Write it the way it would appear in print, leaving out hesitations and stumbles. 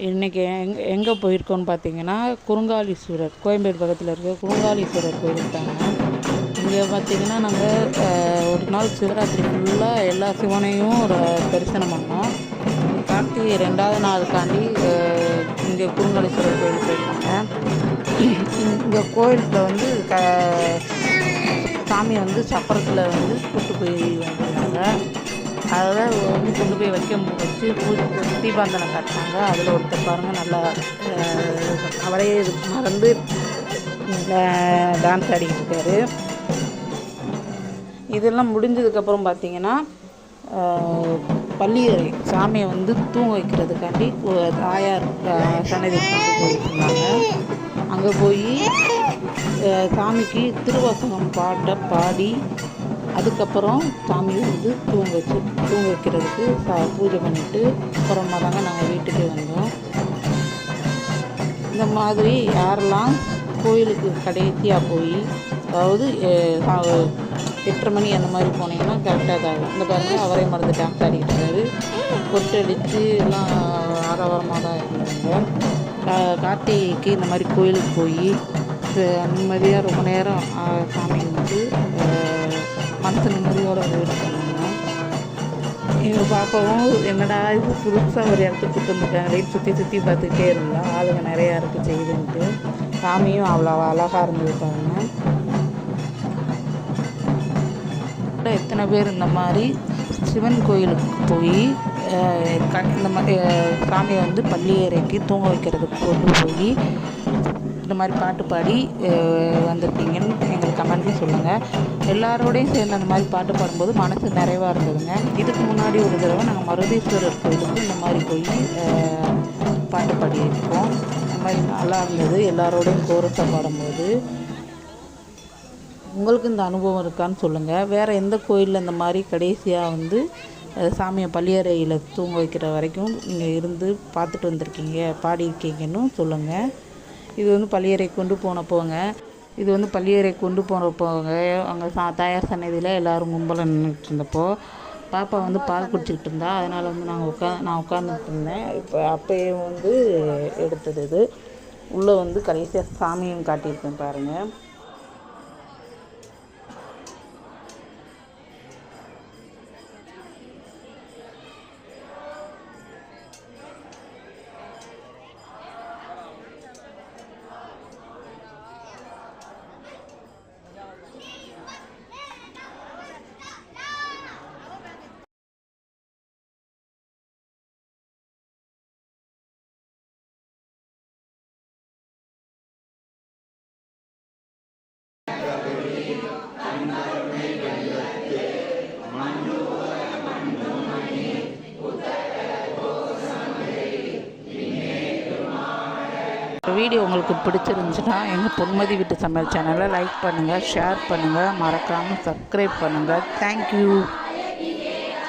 இன்றைக்கி எங்கே போயிருக்கோன்னு பார்த்தீங்கன்னா குறுங்காலீஸ்வரர், கோயம்பேடு பக்கத்தில் இருக்க குறுங்காலீஸ்வரர் போயிருக்காங்க. இங்கே பார்த்திங்கன்னா நாங்கள் ஒரு நாள் சிவராத்திரி ஃபுல்லாக எல்லா சிவனையும் தரிசனம் பண்ணோம். கார்த்திகை 2வது நாளுக்காண்டி இங்கே குறுங்காலீஸ்வரர் கோயில் போயிருக்காங்க. இங்கே கோயிலில் வந்து சாமியை வந்து சப்பரத்தில் வந்து கூட்டு போய் வந்துருந்தாங்க. அதில் வந்து கொண்டு போய் வச்சு தீபாந்தனை காட்டினாங்க. அதில் ஒருத்தர் பாருங்கள் நல்லா அவரே மறந்து டான்ஸ் ஆடிக்கிட்டு இருக்காரு. இதெல்லாம் முடிஞ்சதுக்கப்புறம் பார்த்திங்கன்னா பள்ளியறை சாமியை வந்து தூங்க வைக்கிறதுக்காண்டி தாயார் சன்னதி கொண்டு போயிருந்தாங்க. அங்கே போய் சாமிக்கு திருவாசகம் பாடி அதுக்கப்புறம் சாமியை வந்து தூங்க வைக்கிறதுக்கு பூஜை பண்ணிவிட்டு அப்புறமா தாங்க நாங்கள் வீட்டுக்கே வந்தோம். இந்த மாதிரி யாரெல்லாம் கோயிலுக்கு கடைசியாக போய், அதாவது 8:30 மணி அந்த மாதிரி போனீங்கன்னா கரெக்டாக தான் இந்த பாருங்கள் அவரே மறந்து டான்ஸ் ஆடிக்கிட்டு இருக்காரு. கொட்டடித்து எல்லாம் ஆரவாரமாக தான் இருந்தாங்க. கார்த்திகைக்கு இந்த மாதிரி கோயிலுக்கு போய் நிம்மதியாக ரொம்ப நேரம் சாமி வந்து மனசு நிம்மதியோடு வீடு பண்ணுங்க. எங்கள் பாப்பாவும் என்னடா இது புதுசாக ஒரு இடத்துக்கு கூட்டு வந்துட்டாங்க, சுற்றி பார்த்துக்கிட்டே இருந்தால் ஆளுங்க நிறையா இருக்குது செய்யுதுன்ட்டு. சாமியும் அவ்வளோ அழகாக இருந்தது பாருங்க. எத்தனை பேர் இந்த மாதிரி சிவன் கோயிலுக்கு போய் இந்த மாதிரி சாமியை வந்து பள்ளியறைக்கு தூங்க வைக்கிறதுக்கு கொண்டு போய் இந்த மாதிரி பாட்டு பாடி வந்திருக்கீங்கன்னு எங்களுக்கு கமெண்ட்லேயும் சொல்லுங்கள். எல்லாரோடையும் சேர்ந்து அந்த மாதிரி பாட்டு பாடும்போது மனசு நிறைவாக இருந்ததுங்க. இதுக்கு முன்னாடி ஒரு தடவை நாங்கள் மருதீஸ்வரர் கோயிலுக்கு இந்த மாதிரி போய் பாட்டு பாடியிருக்கோம். இந்த மாதிரி நல்லா இருந்தது எல்லாரோடையும் கோரஸாக பாடும்போது. உங்களுக்கு இந்த அனுபவம் இருக்கான்னு சொல்லுங்கள். வேறு எந்த கோயிலில் இந்த மாதிரி கடைசியாக வந்து சாமியை பள்ளியறையில் தூங்க வைக்கிற வரைக்கும் நீங்கள் இருந்து பார்த்துட்டு வந்திருக்கீங்க, பாடியிருக்கீங்கன்னு சொல்லுங்கள். இது வந்து பள்ளியறை கொண்டு போனப்போங்க, இது வந்து பள்ளியறை கொண்டு போனப்போங்க அங்கே தாயார் சன்னதியில் எல்லோரும் கும்பலாக நின்றுட்டு இருந்தப்போ பாப்பா வந்து பால் குடிச்சிக்கிட்டு இருந்தா. அதனால் வந்து நான் உட்காந்துட்டு இருந்தேன். இப்போ அப்போயே வந்து எடுத்தது இது உள்ளே வந்து கடைசியாக சாமியும் காட்டியிருக்கேன் பாருங்கள். வீடியோ உங்களுக்கு பிடிச்சிருந்துச்சுன்னா எங்கள் பொன்மதி வீட்டு சமையல் சேனலை லைக் பண்ணுங்கள், ஷேர் பண்ணுங்கள், மறக்காமல் சப்ஸ்கிரைப் பண்ணுங்கள். தேங்க்யூ.